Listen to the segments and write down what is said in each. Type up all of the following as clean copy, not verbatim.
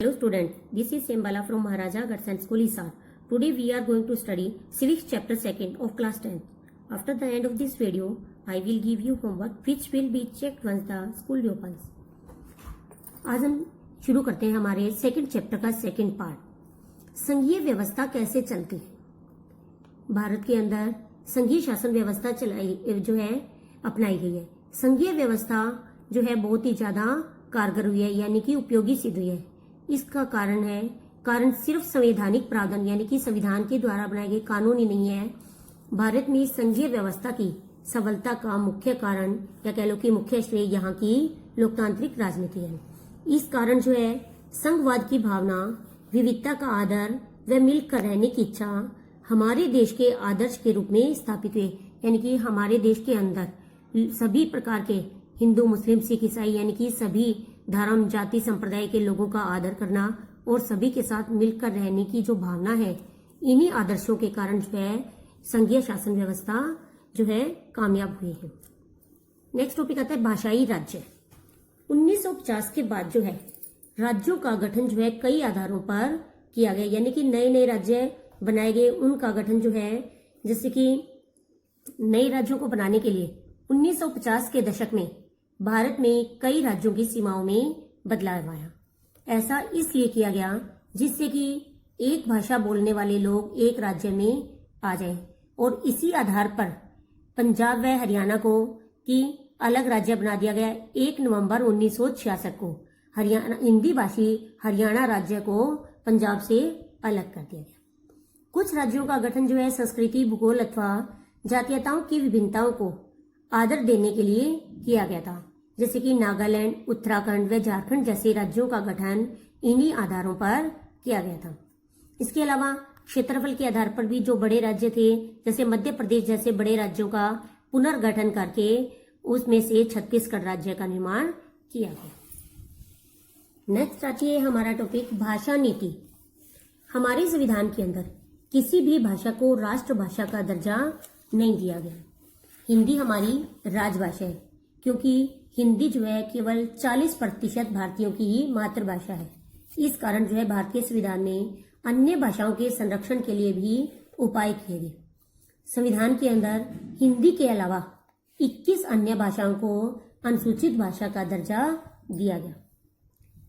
Hello student, this is Sembala from Maharaja Gatsan School Hisar. Today we are going to study Civics chapter 2nd of class 10th. After the end of this video, I will give you homework which will be checked once the school reopens. आज हम शुरू करते हैं हमारे second chapter का second part. संघीय व्यवस्था कैसे चलती है। भारत के अंदर संघीय शासन व्यवस्था अपनाई गई है। संघीय व्यवस्था जो है बहुत ही ज्यादा कारगर हुई है, यानी कि उपयोगी सिद्ध हुई है। इसका कारण सिर्फ संवैधानिक प्रावधान यानी कि संविधान के द्वारा बनाए गए कानून ही नहीं है। भारत में संघीय व्यवस्था की सफलता का मुख्य कारण या कह लो कि मुख्य श्रेय यहाँ की लोकतांत्रिक राजनीति है। इस कारण जो है संघवाद की भावना, विविधता का आदर व मिलकर रहने की इच्छा हमारे देश के आदर्श के रूप में स्थापित हुए। यानी कि हमारे देश के अंदर सभी प्रकार के हिंदू, मुस्लिम, सिख, ईसाई यानी कि सभी धर्म, जाति, संप्रदाय के लोगों का आदर करना और सभी के साथ मिलकर रहने की जो भावना है, इन्हीं आदर्शों के कारण जो है संघीय शासन व्यवस्था जो है कामयाब हुई है। नेक्स्ट टॉपिक आता है भाषाई राज्य। 1950 के बाद जो है राज्यों का गठन जो है कई आधारों पर किया गया, यानी कि नए नए राज्य बनाए गए। उनका गठन जो है जैसे कि नए राज्यों को बनाने के लिए 1950 के दशक में भारत में कई राज्यों की सीमाओं में बदलाव आया। ऐसा इसलिए किया गया जिससे कि एक भाषा बोलने वाले लोग एक राज्य में आ जाएं और इसी आधार पर पंजाब व हरियाणा को की अलग राज्य बना दिया गया। 1 नवंबर 1966 को हिंदी भाषी हरियाणा राज्य को पंजाब से अलग कर दिया गया। कुछ राज्यों का गठन जो है संस्कृति, भूगोल अथवा जातीयताओं की विभिन्नताओं को आदर देने के लिए किया गया था, जैसे कि नागालैंड, उत्तराखंड व झारखंड जैसे राज्यों का गठन इन्हीं आधारों पर किया गया था। इसके अलावा क्षेत्रफल के आधार पर भी जो बड़े राज्य थे, जैसे मध्य प्रदेश जैसे बड़े राज्यों का पुनर्गठन करके उसमें से छत्तीसगढ़ राज्य का निर्माण किया गया। नेक्स्ट आती है हमारा टॉपिक भाषा नीति। हमारे संविधान के अंदर किसी भी भाषा को राष्ट्रभाषा का दर्जा नहीं दिया गया। हिंदी हमारी राजभाषा है, क्योंकि हिंदी जो है केवल 40% भारतीयों की ही मातृभाषा है। इस कारण जो है भारतीय संविधान में अन्य भाषाओं के संरक्षण के लिए भी उपाय किए गए। संविधान के अंदर हिंदी के अलावा 21 अन्य भाषाओं को अनुसूचित भाषा का दर्जा दिया गया।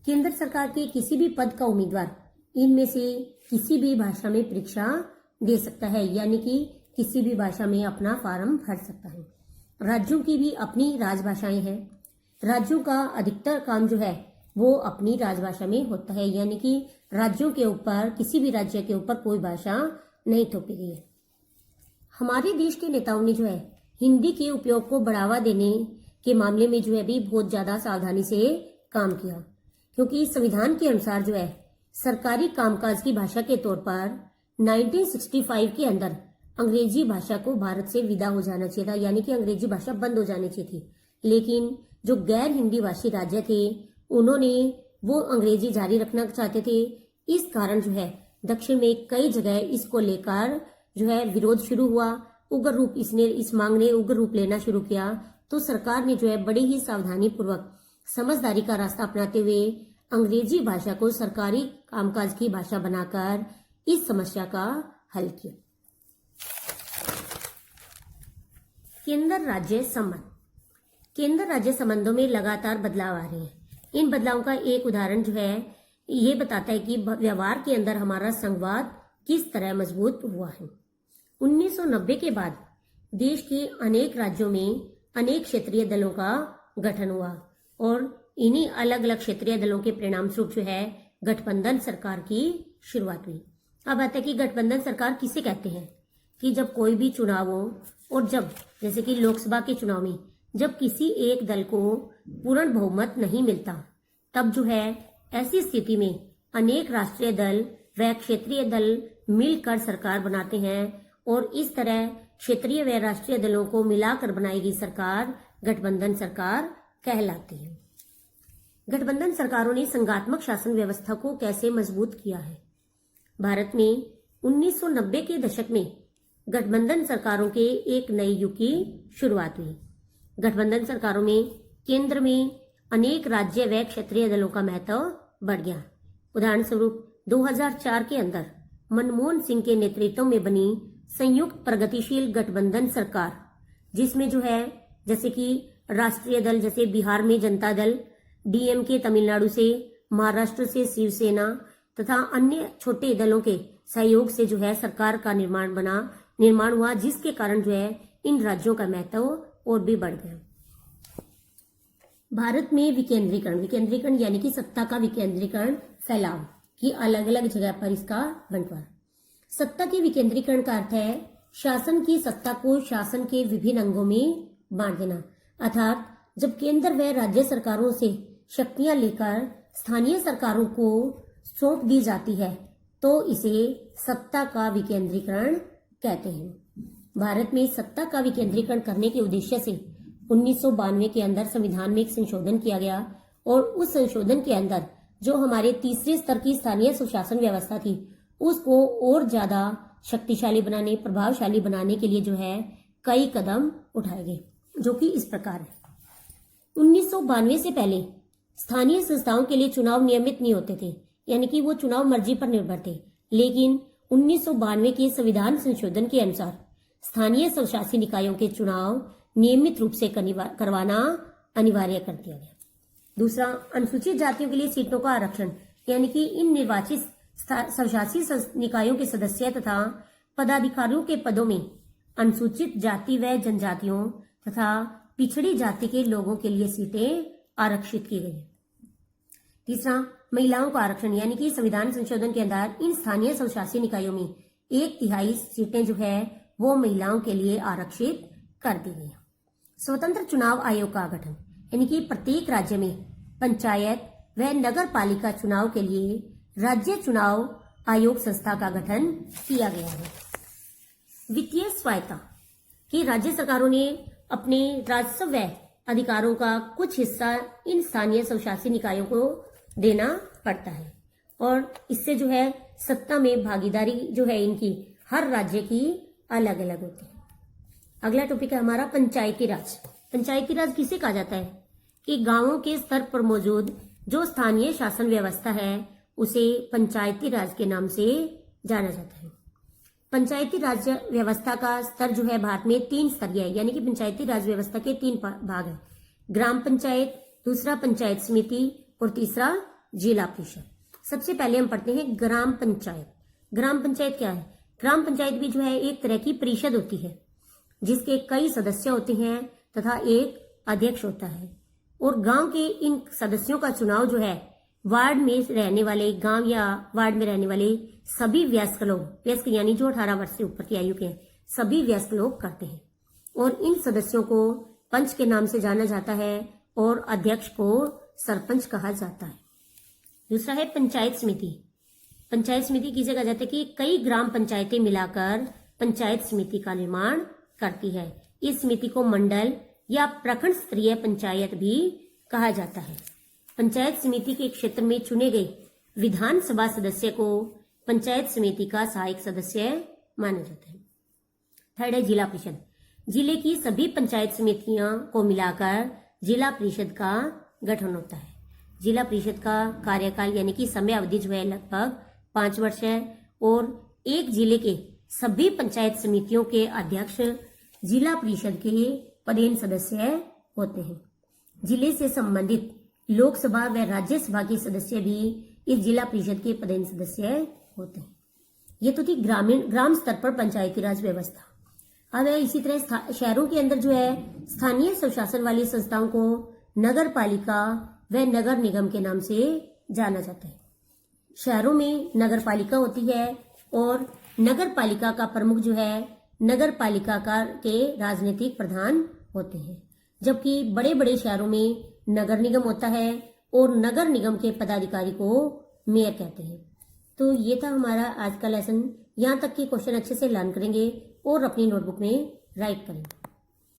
केंद्र सरकार के किसी भी पद का उम्मीदवार इनमें से किसी भी भाषा में परीक्षा दे सकता है, यानी कि किसी भी भाषा में अपना फॉर्म भर सकता है। राज्यों की भी अपनी राजभाषाएं हैं। राज्यों का अधिकतर काम जो है वो अपनी राजभाषा में होता है, यानी कि राज्यों के ऊपर, किसी भी राज्य के ऊपर कोई भाषा नहीं थोपी गई है। हमारे देश के नेताओं ने जो है हिंदी के उपयोग को बढ़ावा देने के मामले में जो है भी बहुत ज्यादा सावधानी से काम किया, क्योंकि संविधान के अनुसार जो है सरकारी कामकाज की भाषा के तौर पर 1965 के अंदर अंग्रेजी भाषा को भारत से विदा हो जाना चाहिए था, यानी कि अंग्रेजी भाषा बंद हो जानी चाहिए थी। लेकिन जो गैर हिंदी भाषी राज्य थे उन्होंने वो अंग्रेजी जारी रखना चाहते थे। इस कारण जो है दक्षिण में कई जगह इसको लेकर जो है विरोध शुरू हुआ। उग्र रूप इस मांग ने उग्र रूप लेना शुरू किया। तो सरकार ने जो है बड़ी ही सावधानी पूर्वक समझदारी का रास्ता अपनाते हुए अंग्रेजी भाषा को सरकारी कामकाज की भाषा बनाकर इस समस्या का हल किया। केंद्र राज्य संबंध। केंद्र राज्य संबंधों में लगातार बदलाव आ रहे हैं। इन बदलावों का एक उदाहरण जो है ये बताता है कि व्यवहार के अंदर हमारा संघवाद किस तरह मजबूत हुआ है। 1990 के बाद देश के अनेक राज्यों में अनेक क्षेत्रीय दलों का गठन हुआ और इन्हीं अलग अलग क्षेत्रीय दलों के परिणाम स्वरूप जो है गठबंधन सरकार की शुरुआत हुई। अब आता है कि गठबंधन सरकार किसे कहते हैं कि जब कोई भी चुनाव हो और जब जैसे कि लोकसभा के चुनाव में जब किसी एक दल को पूर्ण बहुमत नहीं मिलता, तब जो है ऐसी स्थिति में अनेक राष्ट्रीय दल व क्षेत्रीय दल मिलकर सरकार बनाते हैं और इस तरह क्षेत्रीय व राष्ट्रीय दलों को मिलाकर बनाई गई सरकार गठबंधन सरकार कहलाती है। गठबंधन सरकारों ने संघात्मक शासन व्यवस्था को कैसे मजबूत किया है। भारत में 1990 के दशक में गठबंधन सरकारों के एक नए युग की शुरुआत हुई। गठबंधन सरकारों में केंद्र में अनेक राज्य व क्षेत्रीय दलों का महत्व बढ़ गया। उदाहरण स्वरूप 2004 के अंदर मनमोहन सिंह के नेतृत्व में बनी संयुक्त प्रगतिशील गठबंधन सरकार, जिसमें जो है जैसे कि राष्ट्रीय दल जैसे बिहार में जनता दल, डीएमके तमिलनाडु से, महाराष्ट्र से शिवसेना तथा अन्य छोटे दलों के सहयोग से जो है सरकार का निर्माण हुआ, जिसके कारण जो है इन राज्यों का महत्व और भी बढ़ गया। भारत में विकेंद्रीकरण यानी कि सत्ता का विकेंद्रीकरण, फैलाव की अलग अलग जगह पर इसका बंटवारा। सत्ता के विकेंद्रीकरण का अर्थ है शासन की सत्ता को शासन के विभिन्न अंगों में बांट देना, अर्थात जब केंद्र व राज्य सरकारों से शक्तियां लेकर स्थानीय सरकारों को सौंप दी जाती है तो इसे सत्ता का विकेंद्रीकरण कहते हैं। भारत में सत्ता का विकेंद्रीकरण करने के उद्देश्य से 1992 के अंदर संविधान में एक संशोधन किया गया और उस संशोधन के अंदर जो हमारे तीसरे स्तर की स्थानीय सुशासन व्यवस्था थी उसको और ज्यादा शक्तिशाली बनाने, प्रभावशाली बनाने के लिए जो है कई कदम उठाए गए, जो कि इस प्रकार है। 1992 से पहले स्थानीय संस्थाओं के लिए चुनाव नियमित नहीं होते थे, यानी कि वो चुनाव मर्जी पर निर्भर थे, लेकिन 1992 के संविधान संशोधन के अनुसार स्थानीय स्वशासी निकायों के चुनाव नियमित रूप से करवाना अनिवार्य कर दिया गया। दूसरा, अनुसूचित जातियों के लिए सीटों का आरक्षण, यानी कि इन निर्वाचित स्वशासी निकायों के सदस्य तथा पदाधिकारियों के पदों में अनुसूचित जाति व जनजातियों तथा पिछड़ी जाति के लोगों के लिए सीटें आरक्षित की गई। तीसरा, महिलाओं का आरक्षण, यानी कि संविधान संशोधन के अंदर इन स्थानीय स्वशासी निकायों में 1/3 सीटें जो है वो महिलाओं के लिए आरक्षित कर दी गई। स्वतंत्र चुनाव आयोग का गठन, यानी कि प्रत्येक राज्य में पंचायत व नगर पालिका चुनाव के लिए राज्य चुनाव आयोग संस्था का गठन किया गया है। वित्तीय स्वायत्तता कि राज्य सरकारों ने अपने राजस्व व अधिकारों का कुछ हिस्सा इन स्थानीय स्वशासी निकायों को देना पड़ता है और इससे जो है सत्ता में भागीदारी जो है इनकी हर राज्य की अलग अलग होती है। अगला टॉपिक है हमारा पंचायती राज। पंचायती राज किसे कहा जाता है कि गांवों के स्तर पर मौजूद जो स्थानीय शासन व्यवस्था है उसे पंचायती राज के नाम से जाना जाता है। पंचायती राज व्यवस्था का स्तर जो है भारत में 3 स्तरीय है, यानी कि पंचायती राज व्यवस्था के 3 भाग है। ग्राम पंचायत, दूसरा पंचायत समिति और तीसरा जिला परिषद। सबसे पहले हम पढ़ते हैं ग्राम पंचायत। ग्राम पंचायत क्या है? ग्राम पंचायत भी जो है एक तरह की परिषद होती है जिसके कई सदस्य होते हैं तथा एक अध्यक्ष होता है और गांव के इन सदस्यों का चुनाव जो है वार्ड में रहने वाले, गांव या वार्ड में रहने वाले सभी वयस्क लोग, वयस्क यानी जो 18 वर्ष से ऊपर की आयु के हैं, सभी वयस्क लोग करते हैं और इन सदस्यों को पंच के नाम से जाना जाता है और अध्यक्ष को सरपंच कहा जाता है। दूसरा है पंचायत समिति। पंचायत समिति किसे कहा जाता है कि कई ग्राम पंचायतें मिलाकर पंचायत समिति का निर्माण करती है। इस समिति को मंडल या प्रखंड स्तरीय पंचायत भी कहा जाता है। पंचायत समिति के क्षेत्र में चुने गए विधानसभा सदस्य को पंचायत समिति का सहायक सदस्य माना जाता है। थर्ड है जिला परिषद। जिले की सभी पंचायत समितियों को मिलाकर जिला परिषद का गठन होता है। जिला परिषद का कार्यकाल यानी कि समय अवधि जो है लगभग 5 वर्ष है और एक जिले के सभी पंचायत समितियों के अध्यक्ष जिला परिषद के पदेन सदस्य होते हैं। जिले से संबंधित लोकसभा व राज्यसभा के सदस्य भी इस जिला परिषद के पदेन सदस्य होते हैं। ये तो थी ग्राम स्तर पर पंचायती राज व्यवस्था। अब है इसी तरह शहरों के अंदर जो है स्थानीय स्वशासन वाली संस्थाओं को नगर पालिका व नगर निगम के नाम से जाना जाता है। शहरों में नगर पालिका होती है और नगर पालिका का प्रमुख जो है नगर पालिका के राजनीतिक प्रधान होते हैं, जबकि बड़े बड़े शहरों में नगर निगम होता है और नगर निगम के पदाधिकारी को मेयर कहते हैं। तो ये था हमारा आज का लेसन। यहाँ तक के क्वेश्चन अच्छे से लर्न करेंगे और अपनी नोटबुक में राइट करेंगे।